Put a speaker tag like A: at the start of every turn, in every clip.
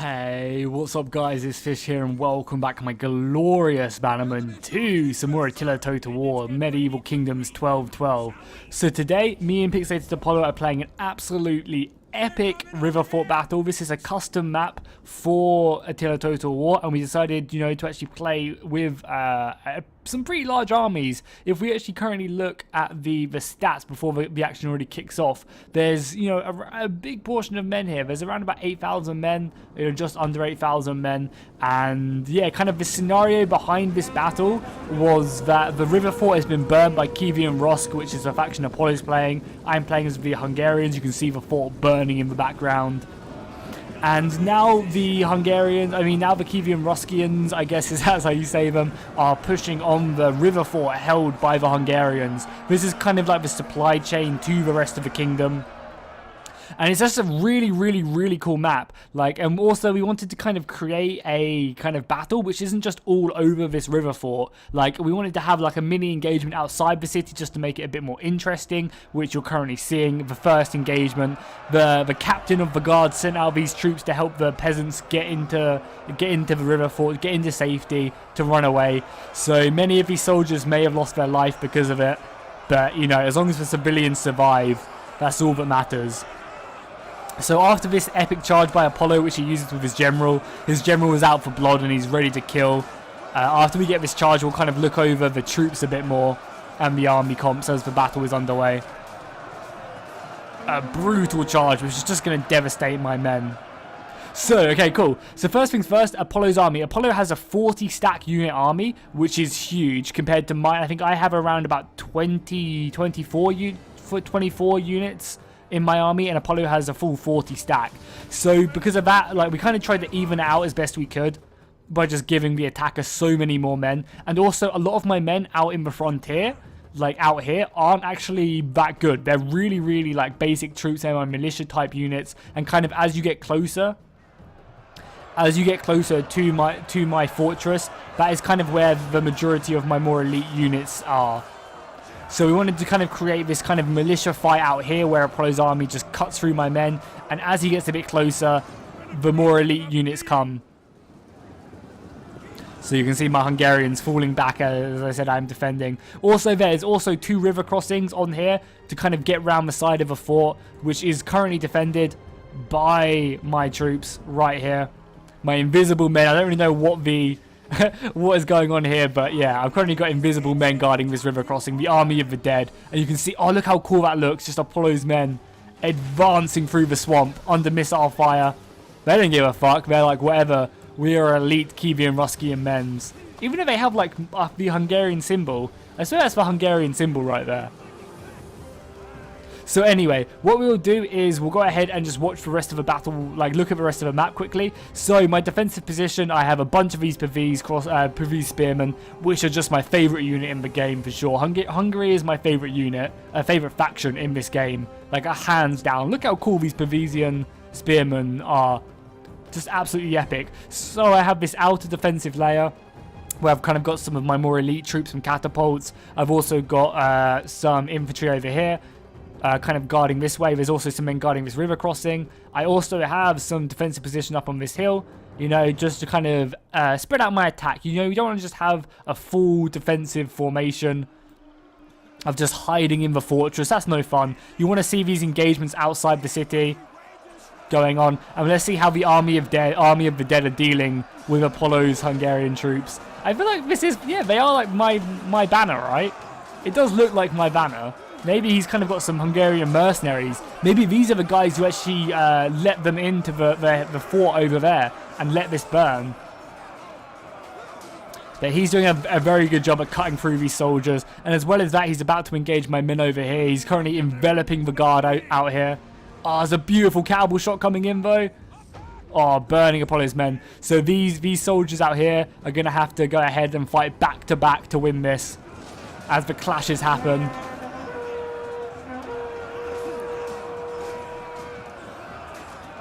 A: Hey, what's up guys, it's Fish here and welcome back my glorious bannerman to some more Attila Total War, Medieval Kingdoms 1212. So today, me and Pixi Apollo are playing an absolutely epic river fort battle. This is a custom map for Attila Total War, and we decided, to actually play with some pretty large armies. If we actually currently look at the stats before the action already kicks off, there's a big portion of men here. There's around about 8,000 men, just under 8,000 men, and yeah, kind of the scenario behind this battle was that the river fort has been burned by Kievan Rosk, which is the faction Apollo's playing. I'm playing as the Hungarians. You can see the fort burning in the background. And now the Hungarians, now the Kievan Roskians, I guess is that's how you say them, are pushing on the river fort held by the Hungarians. This is kind of like the supply chain to the rest of the kingdom. And it's just a really cool map. And also we wanted to kind of create a kind of battle which isn't just all over this river fort. We wanted to have a mini engagement outside the city just to make it a bit more interesting, which you're currently seeing. The first engagement, the captain of the guard sent out these troops to help the peasants get into the river fort, get into safety, to run away. So many of these soldiers may have lost their life because of it, but as long as the civilians survive, that's all that matters. So after this epic charge by Apollo, which he uses with his general is out for blood and he's ready to kill. After we get this charge, we'll kind of look over the troops a bit more and the army comps as the battle is underway. A brutal charge, which is just going to devastate my men. So, okay, cool. So first things first, Apollo's army. Apollo has a 40 stack unit army, which is huge compared to mine. I think I have around about 24 units in my army, and Apollo has a full 40 stack. So because of that, we kind of tried to even it out as best we could by just giving the attacker so many more men. And also a lot of my men out in the frontier, out here, aren't actually that good. They're really basic troops. They're my militia type units, and kind of as you get closer to my fortress, that is kind of where the majority of my more elite units are. So we wanted to kind of create this kind of militia fight out here where Apollo's army just cuts through my men, and as he gets a bit closer, the more elite units come. So you can see my Hungarians falling back as I said I'm defending. Also, there's also 2 river crossings on here to kind of get around the side of a fort, which is currently defended by my troops right here. My invisible men. I don't really know what is going on here, but yeah, I've currently got invisible men guarding this river crossing, the army of the dead, and you can see, oh, look how cool that looks, just Apollo's men advancing through the swamp under missile fire. They don't give a fuck. They're like, whatever, we are elite Kievan Roskian men's. Even if they have the Hungarian symbol, I swear that's the Hungarian symbol right there. So anyway, what we will do is we'll go ahead and just watch the rest of the battle, look at the rest of the map quickly. So my defensive position, I have a bunch of these Pavese spearmen, which are just my favourite unit in the game for sure. Hungary is my favourite unit, favourite faction in this game, hands down. Look how cool these Pavesian spearmen are, just absolutely epic. So I have this outer defensive layer, where I've kind of got some of my more elite troops from catapults. I've also got some infantry over here, kind of guarding this way. There's also some men guarding this river crossing. I also have some defensive position up on this hill, just to kind of spread out my attack. You don't want to just have a full defensive formation of just hiding in the fortress. That's no fun. You want to see these engagements outside the city going on, and let's see how the army of the dead are dealing with Apollo's Hungarian troops. I feel like this is, yeah, they are like my banner, right? It does look like my banner. Maybe he's kind of got some Hungarian mercenaries. Maybe these are the guys who actually let them into the fort over there and let this burn. But he's doing a very good job at cutting through these soldiers. And as well as that, he's about to engage my men over here. He's currently enveloping the guard out here. Oh, there's a beautiful cannibal shot coming in though. Oh, burning Apollo's men. So these soldiers out here are going to have to go ahead and fight back to back to win this as the clashes happen.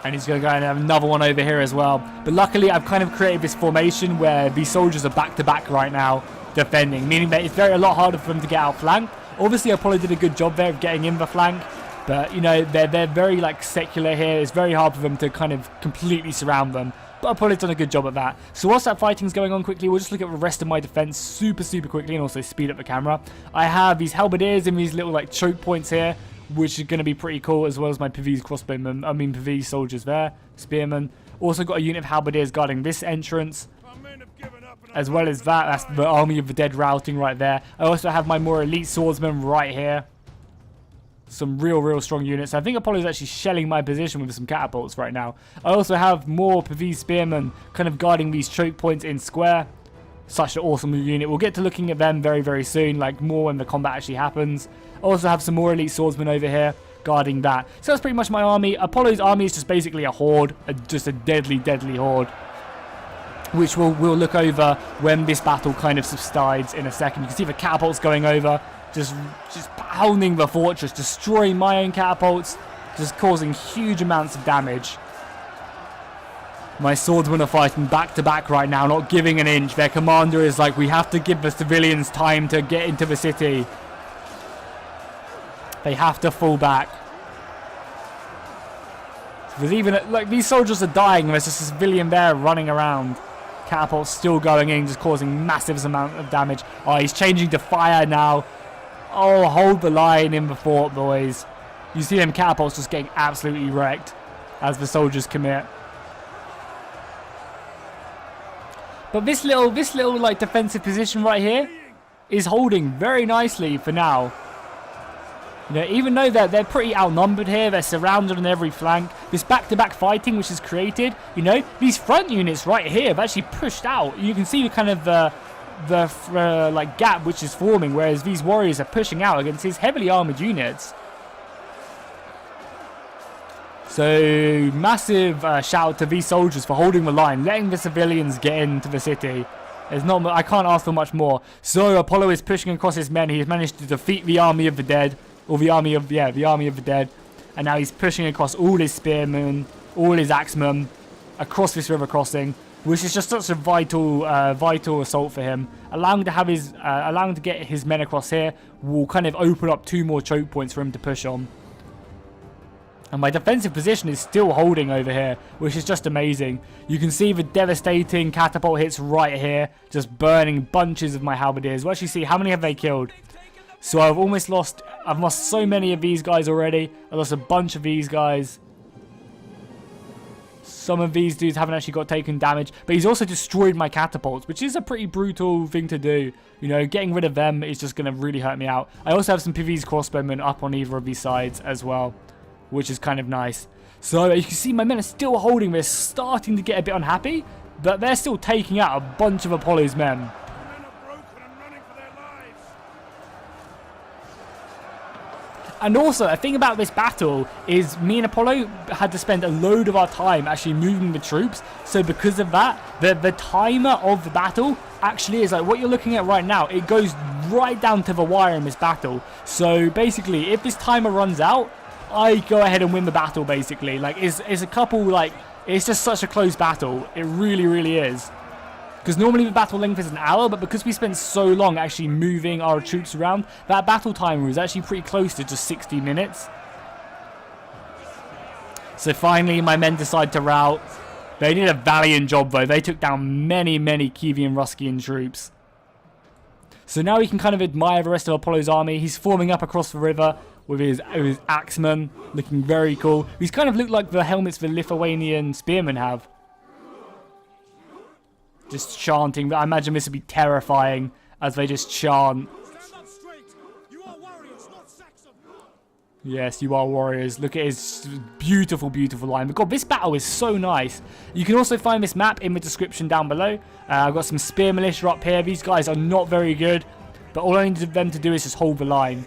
A: And he's going to go and have another one over here as well. But luckily, I've kind of created this formation where these soldiers are back-to-back right now defending, meaning that it's a lot harder for them to get outflanked. Obviously, Apollo did a good job there of getting in the flank, But, you know, they're very, like, secular here. It's very hard for them to kind of completely surround them. But Apollo's done a good job at that. So whilst that fighting's going on quickly, we'll just look at the rest of my defense super quickly and also speed up the camera. I have these halberdiers and these little, like, choke points here, which is going to be pretty cool, as well as my Pavese crossbowmen, Pavese soldiers there, spearmen. Also got a unit of halberdiers guarding this entrance. As well as that, that's the Army of the Dead routing right there. I also have my more elite swordsmen right here. Some real strong units. I think Apollo's actually shelling my position with some catapults right now. I also have more Pavese spearmen kind of guarding these choke points in square. Such an awesome unit. We'll get to looking at them very soon, like more when the combat actually happens. I also have some more elite swordsmen over here guarding that. So that's pretty much my army. Apollo's army is just basically a horde, just a deadly horde, which we'll look over when this battle kind of subsides in a second. You can see the catapults going over, just pounding the fortress, destroying my own catapults, just causing huge amounts of damage. My swordsmen are fighting back to back right now, not giving an inch. Their commander is like, we have to give the civilians time to get into the city. They have to fall back. There's even, like, these soldiers are dying. There's just a civilian there running around. Catapults still going in, just causing massive amount of damage. Oh, he's changing to fire now. Oh, hold the line in the fort, boys. You see them catapults just getting absolutely wrecked as the soldiers commit. But this little like defensive position right here is holding very nicely for now. You know, even though they're pretty outnumbered here, they're surrounded on every flank. This back-to-back fighting which is created, you know, these front units right here have actually pushed out. You can see the kind of like gap which is forming, whereas these warriors are pushing out against these heavily armored units. So massive shout out to these soldiers for holding the line, letting the civilians get into the city. I can't ask for much more. So Apollo is pushing across his men. He has managed to defeat the army of the dead. Or the army of the dead. And now he's pushing across all his spearmen, all his axemen, across this river crossing, which is just such a vital assault for him. Allowing to get his men across here will kind of open up 2 more choke points for him to push on. And my defensive position is still holding over here, which is just amazing. You can see the devastating catapult hits right here, just burning bunches of my halberdiers. We'll actually see how many have they killed. So I've lost so many of these guys already. I lost a bunch of these guys. Some of these dudes haven't actually got taken damage. But he's also destroyed my catapults, which is a pretty brutal thing to do. You know, getting rid of them is just going to really hurt me out. I also have some Pavese crossbowmen up on either of these sides as well, which is kind of nice. So you can see my men are still holding. They're starting to get a bit unhappy, but they're still taking out a bunch of Apollo's men. And also, a thing about this battle is me and Apollo had to spend a load of our time actually moving the troops. So because of that, the timer of the battle actually is like what you're looking at right now. It goes right down to the wire in this battle. So basically, if this timer runs out, I go ahead and win the battle, basically. Like, it's a couple, like, it's just such a close battle. It really is. Because normally the battle length is an hour, but because we spent so long actually moving our troops around, that battle timer was actually pretty close to just 60 minutes. So finally, my men decide to rout. They did a valiant job, though. They took down many Kievan Ruskian troops. So now we can kind of admire the rest of Apollo's army. He's forming up across the river with his axemen, looking very cool. These kind of look like the helmets the Lithuanian spearmen have. Just chanting. I imagine this would be terrifying as they just chant. Yes, you are warriors. Look at his beautiful line. But God, this battle is so nice. You can also find this map in the description down below. I've got some spear militia up here. These guys are not very good, but all I need them to do is just hold the line.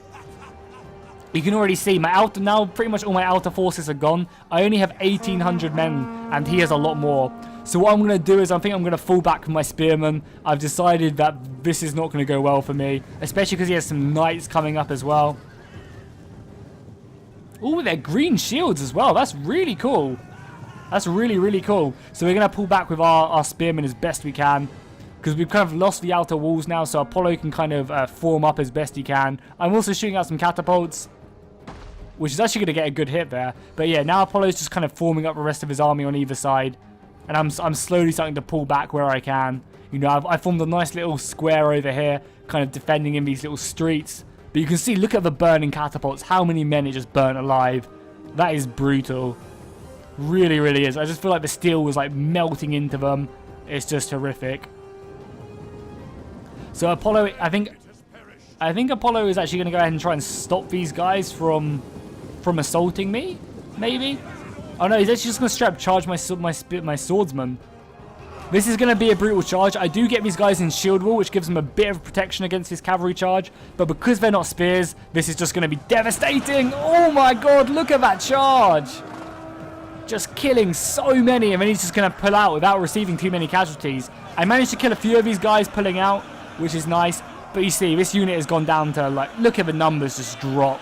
A: You can already see now pretty much all my outer forces are gone. I only have 1,800 men, and he has a lot more. So what I'm going to do is I think I'm going to fall back with my spearmen. I've decided that this is not going to go well for me, especially because he has some knights coming up as well. Oh, they're green shields as well. That's really cool. That's really cool. So we're going to pull back with our spearmen as best we can, because we've kind of lost the outer walls now, so Apollo can kind of form up as best he can. I'm also shooting out some catapults. which is actually going to get a good hit there. But yeah, now Apollo's just kind of forming up the rest of his army on either side. And I'm slowly starting to pull back where I can. You know, I formed a nice little square over here, kind of defending in these little streets. But you can see, look at the burning catapults, how many men it just burnt alive. That is brutal. Really, really is. I just feel like the steel was like melting into them. It's just horrific. So Apollo, I think Apollo is actually going to go ahead and try and stop these guys from assaulting me, maybe? Oh no, he's actually just going to straight up charge my swordsman. This is going to be a brutal charge. I do get these guys in shield wall, which gives them a bit of protection against his cavalry charge. But because they're not spears, this is just going to be devastating. Oh my god, look at that charge. Just killing so many, and then he's just going to pull out without receiving too many casualties. I managed to kill a few of these guys pulling out, which is nice. But you see, this unit has gone down to, like, look at the numbers just drop.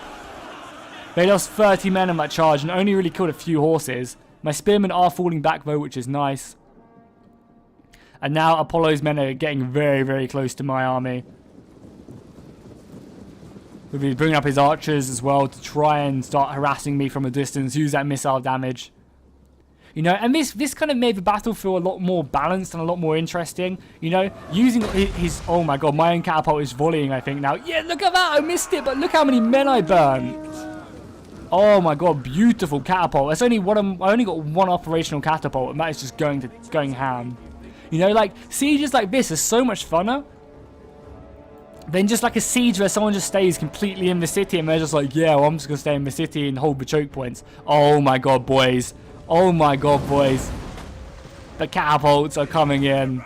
A: They lost 30 men on that charge and only really killed a few horses. My spearmen are falling back though, which is nice. And now Apollo's men are getting very, very close to my army. We'll be bringing up his archers as well to try and start harassing me from a distance, use that missile damage. You know, and this kind of made the battle feel a lot more balanced and a lot more interesting. You know, using his... Oh my god, my own catapult is volleying, I think, now. Yeah, look at that! I missed it, but look how many men I burned. Oh my god, beautiful catapult. That's only one. I only got one operational catapult, and that is just going ham. You know, like, sieges like this are so much funner than just like a siege where someone just stays completely in the city and they're just like, yeah, well, I'm just going to stay in the city and hold the choke points. Oh my god, boys. Oh my god, boys. The catapults are coming in.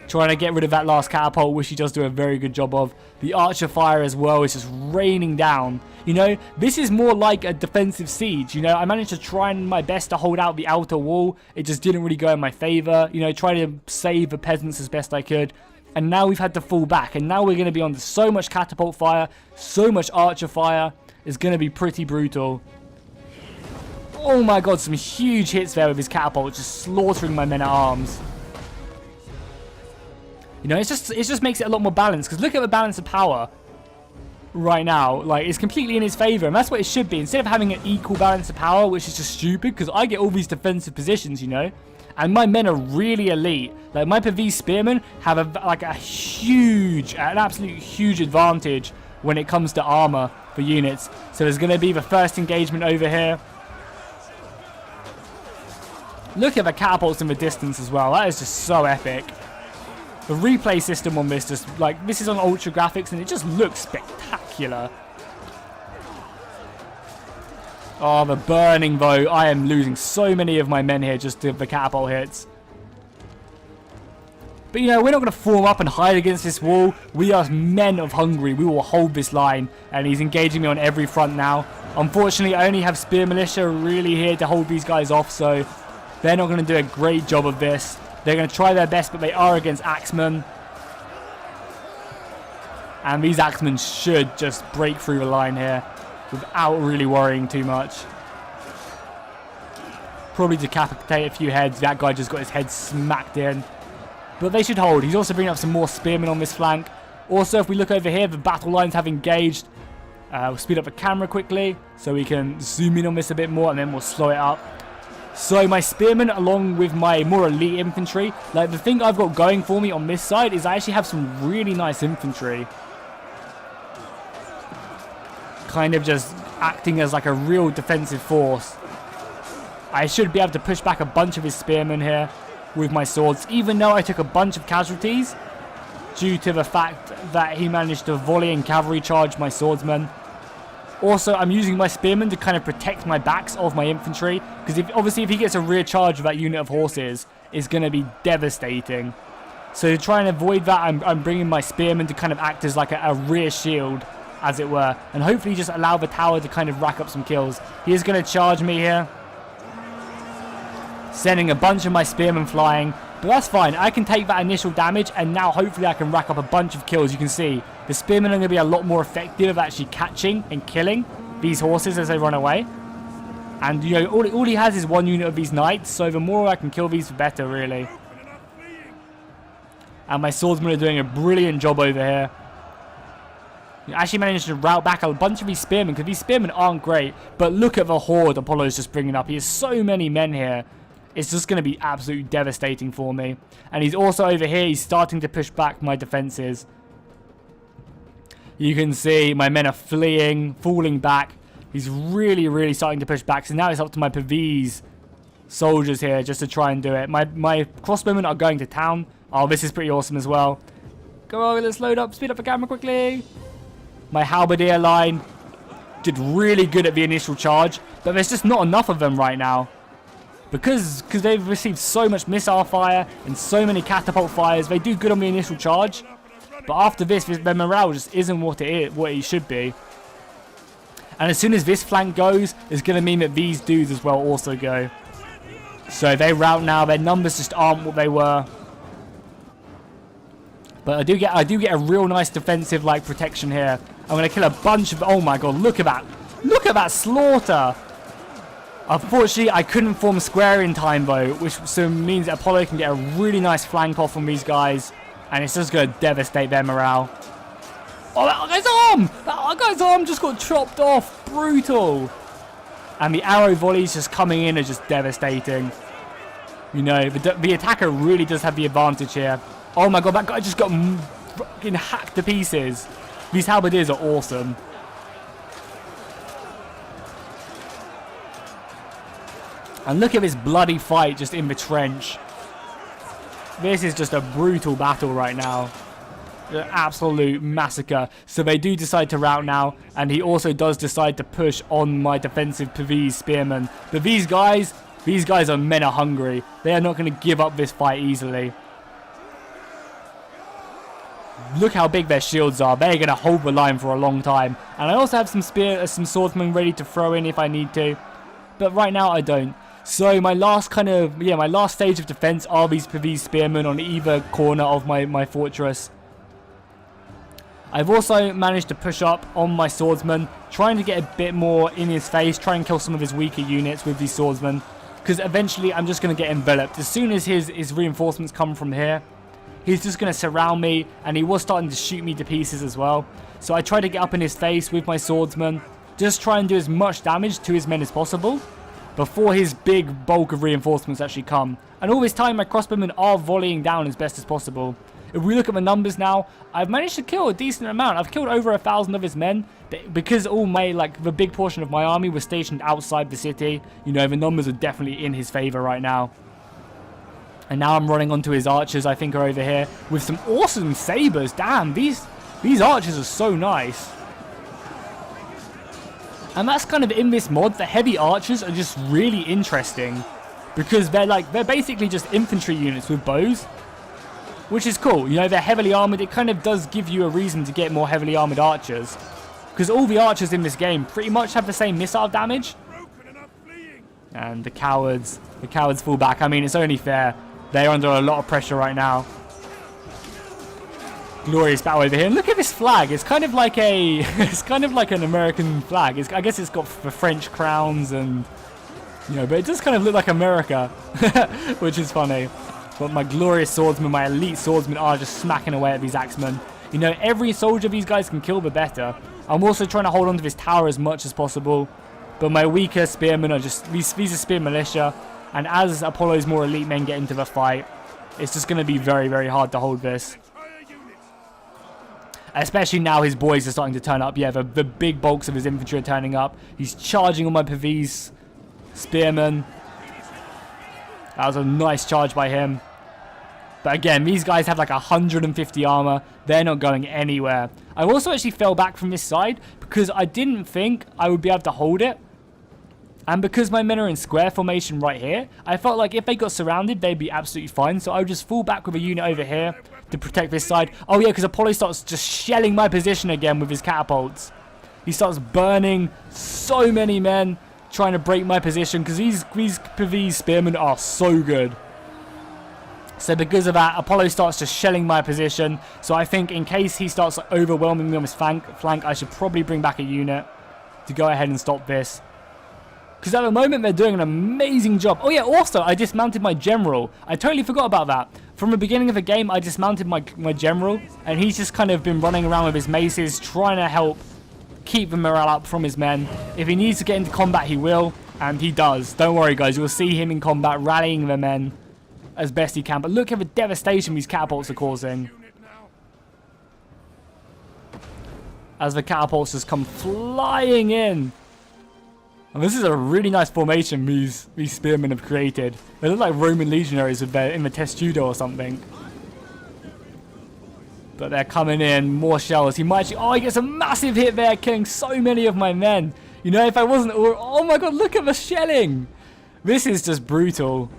A: Trying to get rid of that last catapult, which he does do a very good job of. The archer fire as well is just raining down. You know, this is more like a defensive siege. You know, I managed to try my best to hold out the outer wall. It just didn't really go in my favor. You know, try to save the peasants as best I could. And now we've had to fall back. And now we're going to be under so much catapult fire, so much archer fire. It's going to be pretty brutal. Oh my god, some huge hits there with his catapult, just slaughtering my men at arms. You know, it just makes it a lot more balanced. Because look at the balance of power right now. Like, it's completely in his favor. And that's what it should be. Instead of having an equal balance of power, which is just stupid. Because I get all these defensive positions, you know. And my men are really elite. Like, my Pavese spearmen have an absolute huge advantage when it comes to armor for units. So there's going to be the first engagement over here. Look at the catapults in the distance as well. That is just so epic. The replay system on this, just like, this is on ultra graphics and it just looks spectacular. Oh, the burning though. I am losing so many of my men here just to the catapult hits. But you know, we're not going to form up and hide against this wall. We are men of Hungary. We will hold this line. And he's engaging me on every front now. Unfortunately, I only have spear militia really here to hold these guys off. So they're not going to do a great job of this. They're going to try their best, but they are against axemen. And these axemen should just break through the line here without really worrying too much. Probably decapitate a few heads. That guy just got his head smacked in. But they should hold. He's also bringing up some more spearmen on this flank. Also, if we look over here, the battle lines have engaged. We'll speed up the camera quickly so we can zoom in on this a bit more, and then we'll slow it up. So my spearmen, along with my more elite infantry, like, the thing I've got going for me on this side is I actually have some really nice infantry. Kind of just acting as like a real defensive force. I should be able to push back a bunch of his spearmen here with my swords, even though I took a bunch of casualties due to the fact that he managed to volley and cavalry charge my swordsmen. Also, I'm using my spearmen to kind of protect my backs of my infantry, because obviously if he gets a rear charge of that unit of horses, it's going to be devastating. So to try and avoid that, I'm bringing my spearmen to kind of act as like a rear shield, as it were, and hopefully just allow the tower to kind of rack up some kills. He is going to charge me here, sending a bunch of my spearmen flying. But that's fine. I can take that initial damage, and now hopefully I can rack up a bunch of kills. You can see the spearmen are going to be a lot more effective at actually catching and killing these horses as they run away. And, you know, all he has is one unit of these knights, so the more I can kill these, the better, really. And my swordsmen are doing a brilliant job over here. You actually managed to route back a bunch of these spearmen, because these spearmen aren't great. But look at the horde Apollo is just bringing up. He has so many men here. It's just going to be absolutely devastating for me. And he's also over here. He's starting to push back my defenses. You can see my men are fleeing, falling back. He's really, really starting to push back. So now it's up to my Pavese soldiers here just to try and do it. My crossbowmen are going to town. Oh, this is pretty awesome as well. Come on, let's load up. Speed up the camera quickly. My halberdier line did really good at the initial charge. But there's just not enough of them right now. Because they've received so much missile fire and so many catapult fires. They do good on the initial charge. But after this, their morale just isn't what it should be. And as soon as this flank goes, it's going to mean that these dudes as well also go. So they rout now. Their numbers just aren't what they were. But I do get a real nice defensive like protection here. I'm going to kill a bunch of... Oh my god, look at that. Look at that slaughter. Unfortunately, I couldn't form square in time though, which so means that Apollo can get a really nice flank off from these guys. And it's just going to devastate their morale. Oh, that guy's arm! That guy's arm just got chopped off. Brutal. And the arrow volleys just coming in are just devastating. You know, the attacker really does have the advantage here. Oh my god, that guy just got fucking hacked to pieces. These halberdiers are awesome. And look at this bloody fight just in the trench. This is just a brutal battle right now. An absolute massacre. So they do decide to rout now. And he also does decide to push on my defensive Pavese spearmen. But these guys are men are hungry. They are not going to give up this fight easily. Look how big their shields are. They're going to hold the line for a long time. And I also have some swordsmen ready to throw in if I need to. But right now I don't. So my last stage of defense are these Pavese spearmen on either corner of my fortress. I've also managed to push up on my swordsman, trying to get a bit more in his face, try and kill some of his weaker units with these swordsmen. Because eventually I'm just going to get enveloped. As soon as his reinforcements come from here, he's just going to surround me, and he was starting to shoot me to pieces as well. So I try to get up in his face with my swordsman, just try and do as much damage to his men as possible before his big bulk of reinforcements actually come. And all this time my crossbowmen are volleying down as best as possible. If we look at the numbers now, I've managed to kill a decent amount. I've killed over 1,000 of his men. Because all the big portion of my army was stationed outside the city, you know, the numbers are definitely in his favor right now. And now I'm running onto his archers, I think, are over here with some awesome sabers. Damn, these archers are so nice. And that's kind of in this mod. The heavy archers are just really interesting because they're basically just infantry units with bows, which is cool. You know, they're heavily armored. It kind of does give you a reason to get more heavily armored archers, because all the archers in this game pretty much have the same missile damage. And the cowards fall back. I mean, it's only fair. They're under a lot of pressure right now. Glorious battle over here. And look at this flag. It's kind of like an American flag. I guess it's got the French crowns and, you know, but it does kind of look like America, which is funny. But my glorious swordsmen, my elite swordsmen are just smacking away at these axemen. You know, every soldier these guys can kill, the better. I'm also trying to hold on to this tower as much as possible. But my weaker spearmen are just, these are spear militia. And as Apollo's more elite men get into the fight, it's just going to be very, very hard to hold this. Especially now his boys are starting to turn up. Yeah, the big bulks of his infantry are turning up. He's charging on my Pavese spearmen. That was a nice charge by him. But again, these guys have like 150 armor. They're not going anywhere. I also actually fell back from this side because I didn't think I would be able to hold it. And because my men are in square formation right here, I felt like if they got surrounded, they'd be absolutely fine. So I would just fall back with a unit over here to protect this side. Oh yeah, because Apollo starts just shelling my position again with his catapults. He starts burning so many men, trying to break my position, because these Pavese spearmen are so good. So because of that, Apollo starts just shelling my position. So I think in case he starts overwhelming me on his flank, I should probably bring back a unit to go ahead and stop this. Because at the moment, they're doing an amazing job. Oh yeah, also, I dismounted my general. I totally forgot about that. From the beginning of the game, I dismounted my general, and he's just kind of been running around with his maces, trying to help keep the morale up from his men. If he needs to get into combat, he will, and he does. Don't worry, guys. You'll see him in combat, rallying the men as best he can. But look at the devastation these catapults are causing. As the catapults just come flying in. And this is a really nice formation these spearmen have created. They look like Roman legionaries in the testudo or something. But they're coming in, more shells. He might actually, oh, he gets a massive hit there, killing so many of my men. You know, if I wasn't, oh my god, look at the shelling. This is just brutal.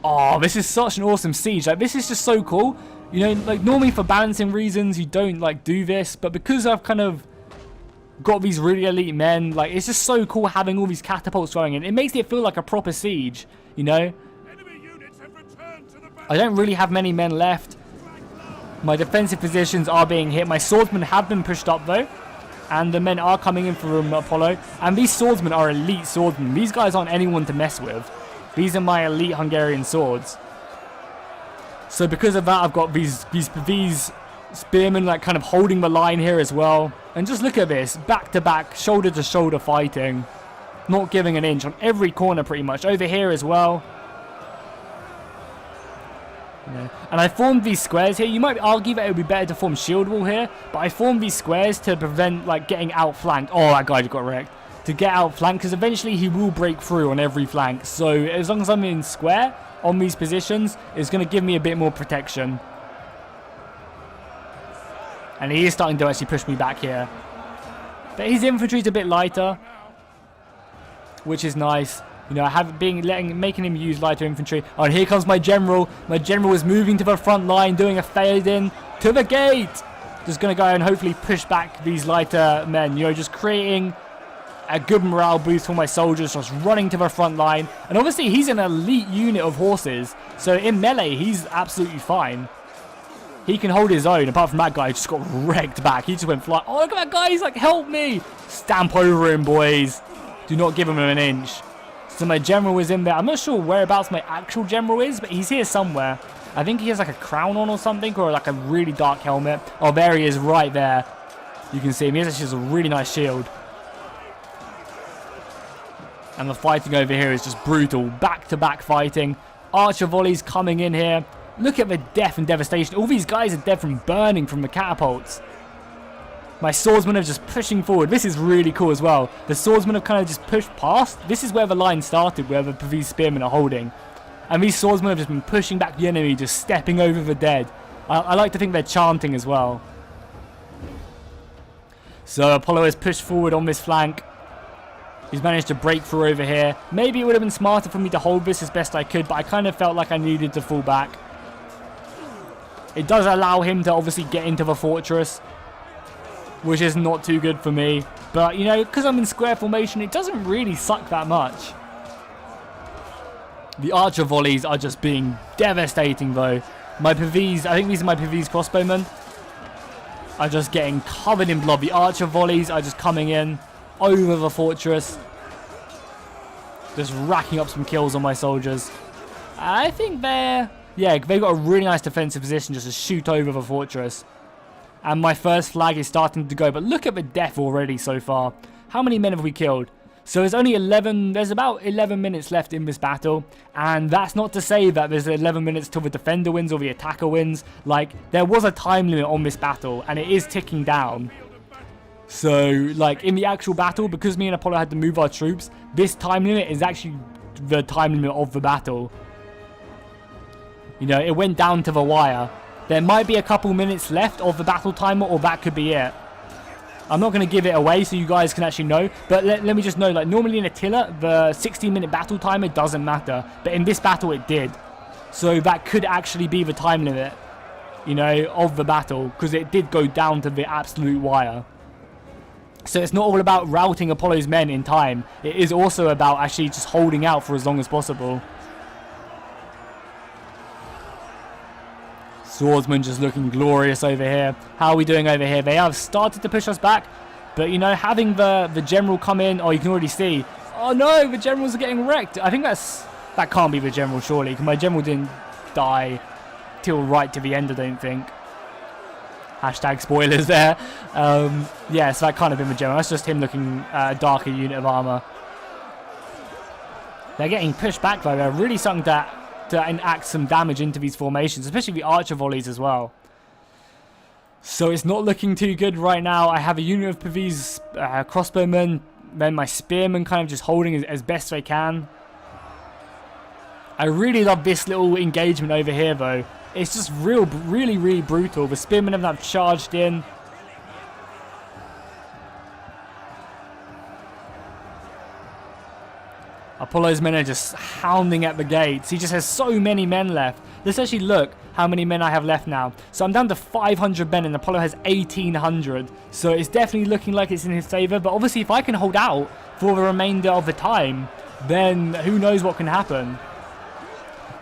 A: Oh, this is such an awesome siege. Like, this is just so cool. You know, like, normally for balancing reasons, you don't, like, do this. But because I've kind of got these really elite men, like, it's just so cool having all these catapults going in. It makes it feel like a proper siege, you know? I don't really have many men left. My defensive positions are being hit. My swordsmen have been pushed up, though. And the men are coming in from Apollo. And these swordsmen are elite swordsmen. These guys aren't anyone to mess with. These are my elite Hungarian swords. So because of that, I've got these spearmen like kind of holding the line here as well. And just look at this. Back to back, shoulder to shoulder fighting. Not giving an inch on every corner pretty much. Over here as well. And I formed these squares here. You might argue that it would be better to form shield wall here, but I formed these squares to prevent like getting outflanked. Oh, that guy just got wrecked. To get outflanked, because eventually he will break through on every flank. So as long as I'm in square on these positions, it's going to give me a bit more protection. And he is starting to actually push me back here. But his infantry's a bit lighter, which is nice. You know, making him use lighter infantry. Oh, and here comes my general. My general is moving to the front line, doing a fade in to the gate. Just going to go and hopefully push back these lighter men. You know, just creating a good morale boost for my soldiers, just running to the front line. And obviously, he's an elite unit of horses. So in melee, he's absolutely fine. He can hold his own. Apart from that guy, just got wrecked back. He just went flying. Oh, look at that guy. He's like, help me. Stamp over him, boys. Do not give him an inch. So my general is in there. I'm not sure whereabouts my actual general is, but he's here somewhere. I think he has like a crown on or something, or like a really dark helmet. Oh, there he is right there. You can see him. He has actually just a really nice shield. And the fighting over here is just brutal. Back-to-back fighting. Archer volleys coming in here. Look at the death and devastation. All these guys are dead from burning from the catapults. My swordsmen are just pushing forward. This is really cool as well. The swordsmen have kind of just pushed past. This is where the line started, where these spearmen are holding. And these swordsmen have just been pushing back the enemy, just stepping over the dead. I like to think they're chanting as well. So Apollo has pushed forward on this flank. He's managed to break through over here. Maybe it would have been smarter for me to hold this as best I could, but I kind of felt like I needed to fall back. It does allow him to obviously get into the fortress, which is not too good for me. But, you know, because I'm in square formation, it doesn't really suck that much. The archer volleys are just being devastating, though. My Pavese, I think these are my Pavese crossbowmen, are just getting covered in blood. The archer volleys are just coming in over the fortress, just racking up some kills on my soldiers. I think they've got a really nice defensive position just to shoot over the fortress. And my first flag is starting to go. But look at the death already so far. How many men have we killed? So there's only 11. There's about 11 minutes left in this battle. And that's not to say that there's 11 minutes till the defender wins or the attacker wins. Like, there was a time limit on this battle. And it is ticking down. So, like, in the actual battle, because me and Apollo had to move our troops, this time limit is actually the time limit of the battle. You know, it went down to the wire. There might be a couple minutes left of the battle timer, or that could be it. I'm not going to give it away so you guys can actually know. But let me just know, like, normally in Attila, the 60-minute battle timer doesn't matter. But in this battle, it did. So that could actually be the time limit, you know, of the battle. Because it did go down to the absolute wire. So it's not all about routing Apollo's men in time. It is also about actually just holding out for as long as possible. Swordsman just looking glorious over here. How are we doing over here? They have started to push us back. But, you know, having the general come in. Oh, you can already see. Oh, no, the generals are getting wrecked. I think that can't be the general, surely. Because my general didn't die till right to the end, I don't think. Hashtag spoilers there. Yeah, so that kind of been the general. That's just him looking at a darker unit of armor. They're getting pushed back though. They're really starting to enact some damage into these formations, especially the archer volleys as well. So it's not looking too good right now. I have a unit of these crossbowmen, then my spearmen kind of just holding as best they can. I really love this little engagement over here though. It's just really brutal. The spearmen have charged in. Apollo's men are just hounding at the gates. He just has so many men left. Let's actually look how many men I have left now. So I'm down to 500 men and Apollo has 1,800. So it's definitely looking like it's in his favor. But obviously if I can hold out for the remainder of the time, then who knows what can happen.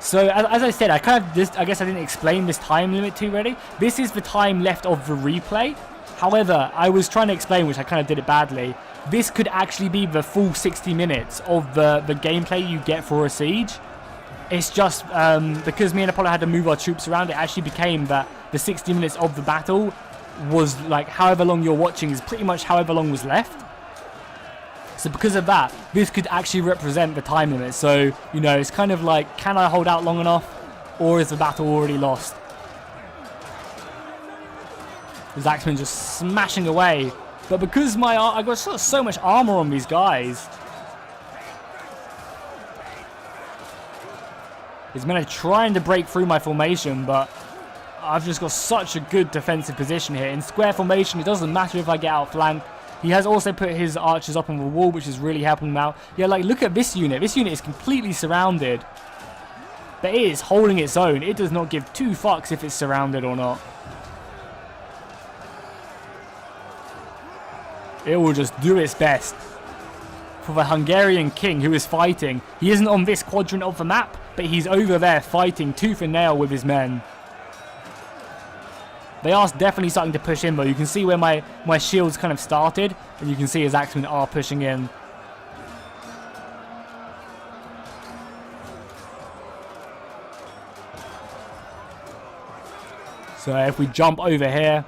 A: So as I said, I guess I didn't explain this time limit too ready. This is the time left of the replay. However, I was trying to explain, which I kind of did it badly. This could actually be the full 60 minutes of the gameplay you get for a siege. It's just because me and Apollo had to move our troops around, it actually became that the 60 minutes of the battle was like however long you're watching is pretty much however long was left. So because of that, this could actually represent the time limit. So, you know, it's kind of like, can I hold out long enough? Or is the battle already lost? The Axeman just smashing away. But because I got so much armor on these guys. His men are trying to break through my formation, but I've just got such a good defensive position here. In square formation, it doesn't matter if I get outflanked. He has also put his archers up on the wall, which is really helping him out. Yeah, like, look at this unit. This unit is completely surrounded. But it is holding its own. It does not give two fucks if it's surrounded or not. It will just do its best. For the Hungarian king who is fighting. He isn't on this quadrant of the map, but he's over there fighting tooth and nail with his men. They are definitely starting to push in though. You can see where my shields kind of started. And you can see his axemen are pushing in. So if we jump over here,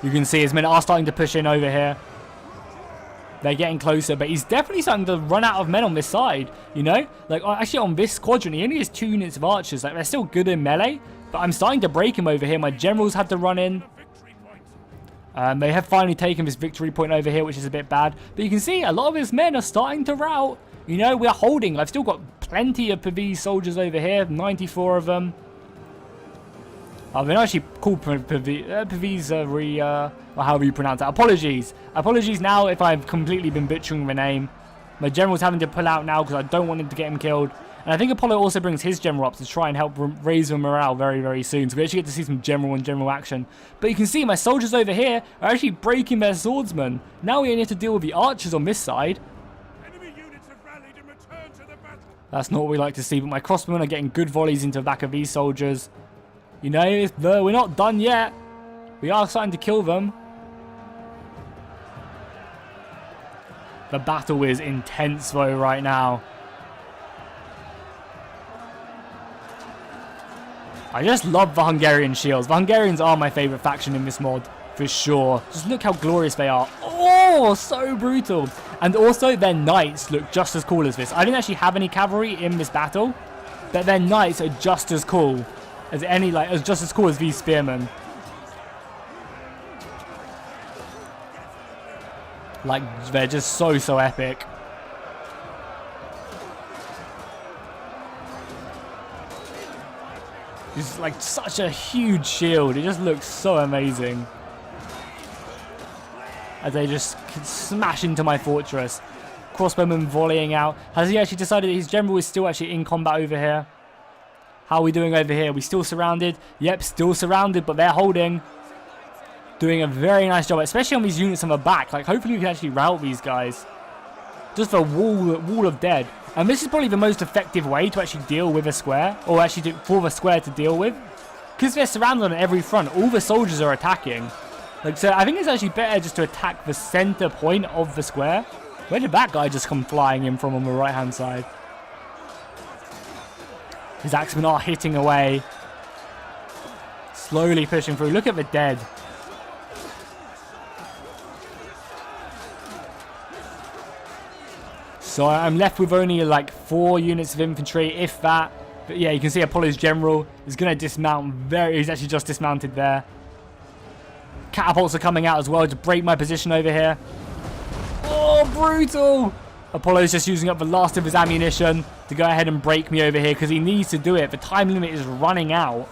A: you can see his men are starting to push in over here. They're getting closer, but he's definitely starting to run out of men on this side, you know? Like, actually on this quadrant, he only has 2 units of archers. Like, they're still good in melee, but I'm starting to break him over here. My generals had to run in. They have finally taken this victory point over here, which is a bit bad. But you can see a lot of his men are starting to rout. You know, we're holding. I've still got plenty of Pavese soldiers over here, 94 of them. I've been actually called Pavese, or however you pronounce that. Apologies. Apologies now if I've completely been butchering the name. My general's having to pull out now because I don't want him to get him killed. And I think Apollo also brings his general up to try and help raise the morale very soon. So we actually get to see some general and general action. But you can see my soldiers over here are actually breaking their swordsmen. Now we only have to deal with the archers on this side.
B: Enemy units have rallied and returned to the battle.
A: That's not what we like to see. But my crossbowmen are getting good volleys into the back of these soldiers. You know, we're not done yet. We are starting to kill them. The battle is intense though right now. I just love the Hungarian shields. The Hungarians are my favourite faction in this mod, for sure. Just look how glorious they are. Oh, so brutal. And also their knights look just as cool as this. I didn't actually have any cavalry in this battle, but their knights are just as cool as just as cool as these spearmen. Like, they're just so epic. It's like such a huge shield. It just looks so amazing. As they just smash into my fortress. Crossbowman volleying out. Has he actually decided that his general is still actually in combat over here? How are we doing over here? Are we still surrounded? Yep, still surrounded, but they're holding. Doing a very nice job, especially on these units on the back. Like, hopefully we can actually rout these guys. Just a wall of dead. And this is probably the most effective way to actually deal with a square. Or actually for the square to deal with. Because they're surrounded on every front. All the soldiers are attacking. Like, so I think it's actually better just to attack the center point of the square. Where did that guy just come flying in from on the right hand side? His axemen are hitting away. slowly pushing through. Look at the dead. So I'm left with only like 4 units of infantry, if that. But yeah, you can see Apollo's general is going to dismount he's actually just dismounted there. Catapults are coming out as well to break my position over here. Oh, brutal! Apollo's just using up the last of his ammunition to go ahead and break me over here because he needs to do it. The time limit is running out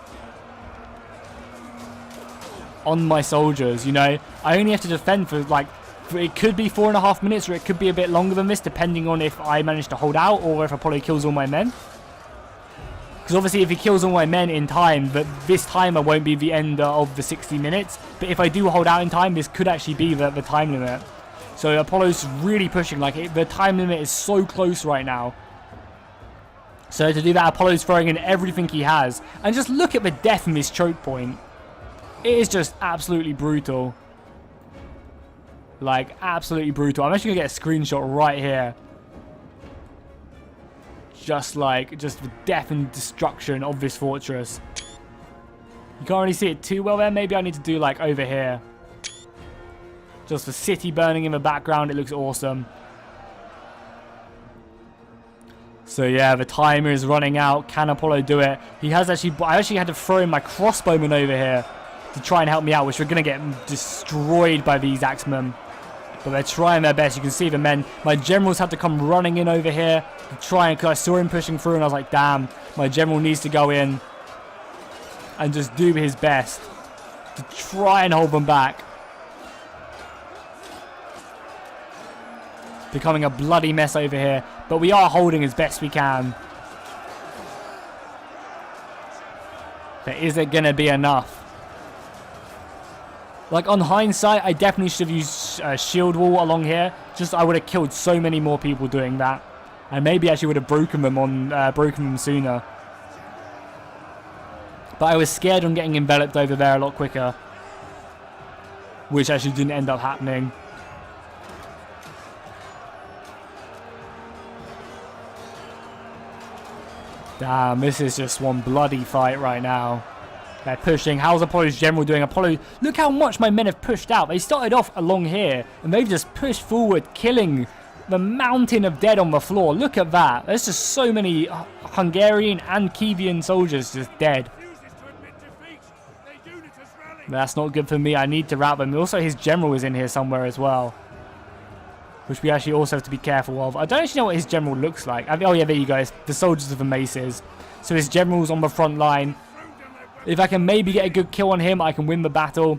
A: on my soldiers, you know. I only have to defend for like, it could be 4.5 minutes or it could be a bit longer than this depending on if I manage to hold out or if Apollo kills all my men. Because obviously if he kills all my men in time, but this timer won't be the end of the 60 minutes. But if I do hold out in time, this could actually be the time limit. So Apollo's really pushing, like the time limit is so close right now. So to do that, Apollo's throwing in everything he has. And just look at the death from his choke point. It is just absolutely brutal. Like, absolutely brutal. I'm actually going to get a screenshot right here. Just the death and destruction of this fortress. You can't really see it too well there. Maybe I need to do like over here. Just the city burning in the background. It looks awesome. So yeah, the timer is running out. Can Apollo do it? He has actually... I actually had to throw in my crossbowmen over here to try and help me out, which we're going to get destroyed by these axemen. But they're trying their best. You can see the men. My generals had to come running in over here to try and... Because I saw him pushing through and I was like, damn, my general needs to go in and just do his best to try and hold them back. Becoming a bloody mess over here. But we are holding as best we can. But is it going to be enough? Like, on hindsight, I definitely should have used a shield wall along here. Just, I would have killed so many more people doing that. And maybe actually would have broken them sooner. But I was scared on getting enveloped over there a lot quicker. Which actually didn't end up happening. Damn, this is just one bloody fight right now. They're pushing. How's Apollo's general doing? Apollo, look how much my men have pushed out. They started off along here, and they've just pushed forward, killing the mountain of dead on the floor. Look at that. There's just so many Hungarian and Kievan soldiers just dead. That's not good for me. I need to rout them. Also, his general is in here somewhere as well, which we actually also have to be careful of. I don't actually know what his general looks like. Oh yeah, there you go. It's the soldiers of the maces. So his general's on the front line. If I can maybe get a good kill on him, I can win the battle.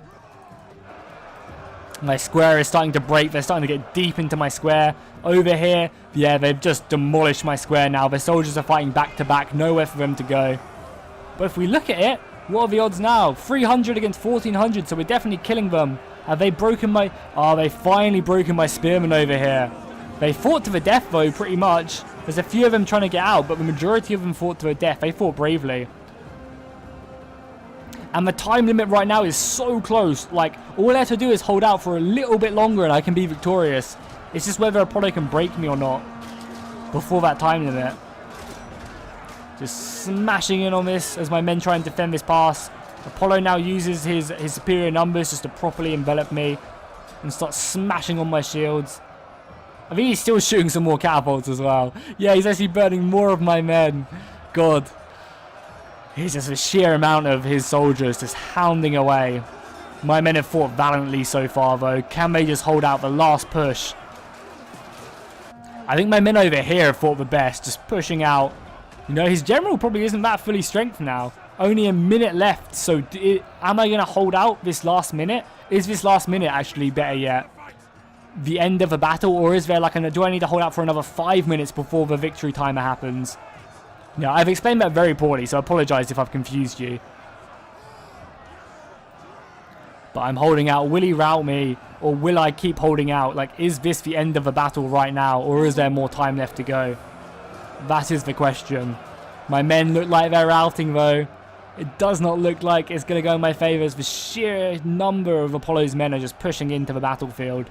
A: My square is starting to break. They're starting to get deep into my square. Over here, yeah, they've just demolished my square now. The soldiers are fighting back to back. Nowhere for them to go. But if we look at it, what are the odds now? 300 against 1400, so we're definitely killing them. Have they broken my... Oh, they finally broken my spearmen over here. They fought to the death, though, pretty much. There's a few of them trying to get out, but the majority of them fought to the death. They fought bravely. And the time limit right now is so close. Like, all I have to do is hold out for a little bit longer and I can be victorious. It's just whether Apollo can break me or not before that time limit. Just smashing in on this as my men try and defend this pass. Apollo now uses his superior numbers just to properly envelop me and start smashing on my shields. I think he's still shooting some more catapults as well. Yeah, he's actually burning more of my men. God. He's just a sheer amount of his soldiers just hounding away. My men have fought valiantly so far, though. Can they just hold out the last push? I think my men over here have fought the best, just pushing out. You know, his general probably isn't that fully strength now. Only a minute left, so am I going to hold out this last minute? Is this last minute actually better yet? The end of a battle, or is there like do I need to hold out for another 5 minutes before the victory timer happens? Yeah, I've explained that very poorly, so I apologise if I've confused you. But I'm holding out. Will he rout me, or will I keep holding out? Like, is this the end of the battle right now, or is there more time left to go? That is the question. My men look like they're routing, though. It does not look like it's going to go in my favour, as the sheer number of Apollo's men are just pushing into the battlefield.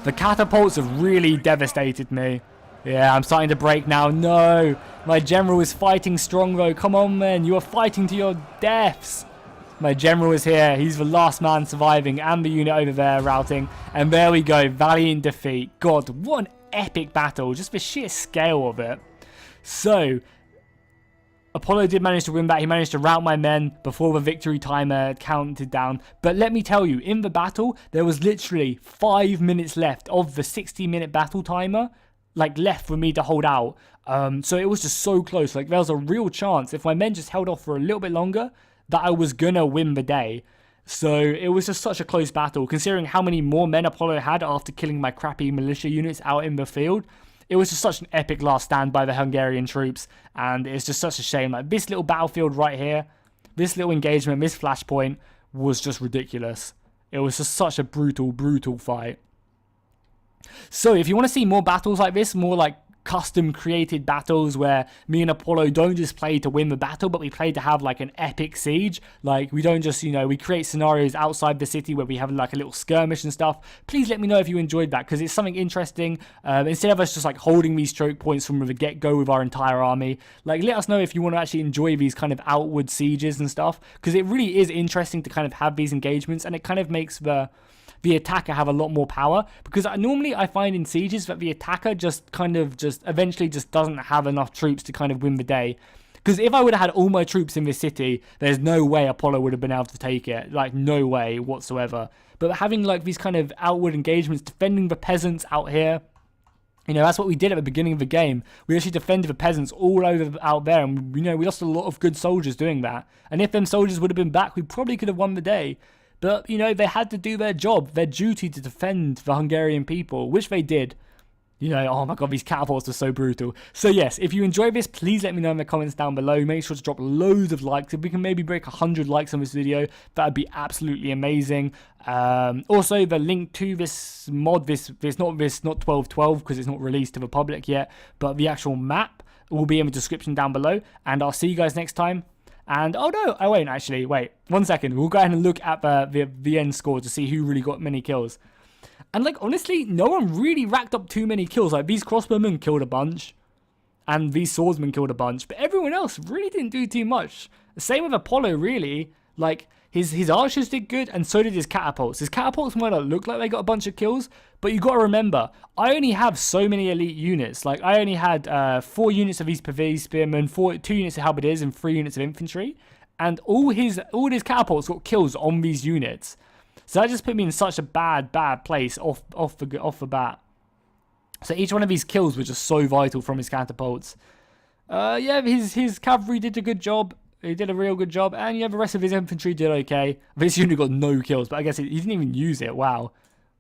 A: The catapults have really devastated me. Yeah, I'm starting to break now. No, My general is fighting strong though. Come on, men. You are fighting to your deaths. My general is here. He's the last man surviving, and the unit over there routing. And there we go. Valiant defeat. God, what an epic battle. Just the sheer scale of it. So, Apollo did manage to win that. He managed to rout my men before the victory timer counted down. But let me tell you, in the battle, there was literally 5 minutes left of the 60-minute battle timer, like, left for me to hold out. So it was just so close. Like, there was a real chance, if my men just held off for a little bit longer, that I was gonna win the day. So it was just such a close battle, considering how many more men Apollo had after killing my crappy militia units out in the field. It was just such an epic last stand by the Hungarian troops, and it's just such a shame. Like, this little battlefield right here, this little engagement, this flashpoint was just ridiculous. It was just such a brutal, brutal fight. So if you want to see more battles like this, more like custom created battles where me and Apollo don't just play to win the battle, but we play to have like an epic siege. Like, we don't just, you know, we create scenarios outside the city where we have like a little skirmish and stuff. Please let me know if you enjoyed that, because it's something interesting. Instead of us just like holding these choke points from the get-go with our entire army, like, let us know if you want to actually enjoy these kind of outward sieges and stuff, because it really is interesting to kind of have these engagements, and it kind of makes the attacker have a lot more power, because normally I find in sieges that the attacker just eventually doesn't have enough troops to kind of win the day. Because if I would have had all my troops in this city, there's no way Apollo would have been able to take it. Like, no way whatsoever. But having like these kind of outward engagements, defending the peasants out here, you know, that's what we did at the beginning of the game. We actually defended the peasants all over out there, and, you know, we lost a lot of good soldiers doing that. And if them soldiers would have been back, we probably could have won the day. But, you know, they had to do their job, their duty to defend the Hungarian people, which they did. You know, oh my god, these catapults are so brutal. So yes, if you enjoyed this, please let me know in the comments down below. Make sure to drop loads of likes. If we can maybe break 100 likes on this video, that would be absolutely amazing. Also, the link to this mod, this not 1212, because it's not released to the public yet, but the actual map will be in the description down below. And I'll see you guys next time. And, oh no, I won't actually. Wait, 1 second. We'll go ahead and look at the end score to see who really got many kills. And, like, honestly, no one really racked up too many kills. Like, these crossbowmen killed a bunch, and these swordsmen killed a bunch, but everyone else really didn't do too much. Same with Apollo, really. Like, his archers did good, and so did his catapults. His catapults might not look like they got a bunch of kills, but you got to remember, I only have so many elite units. Like, I only had 4 units of these Pavese spearmen, 2 units of halberdiers, and 3 units of infantry, and all his catapults got kills on these units. So that just put me in such a bad place off the bat. So each one of these kills was just so vital from his catapults. Yeah, his cavalry did a good job. He did a real good job. And yeah, the rest of his infantry did okay. This unit got no kills, but I guess he didn't even use it. Wow.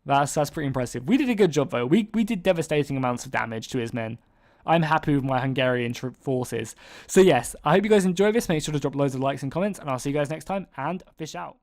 A: That's pretty impressive. We did a good job, though. We did devastating amounts of damage to his men. I'm happy with my Hungarian forces. So yes, I hope you guys enjoy this. Make sure to drop loads of likes and comments, and I'll see you guys next time, and fish out.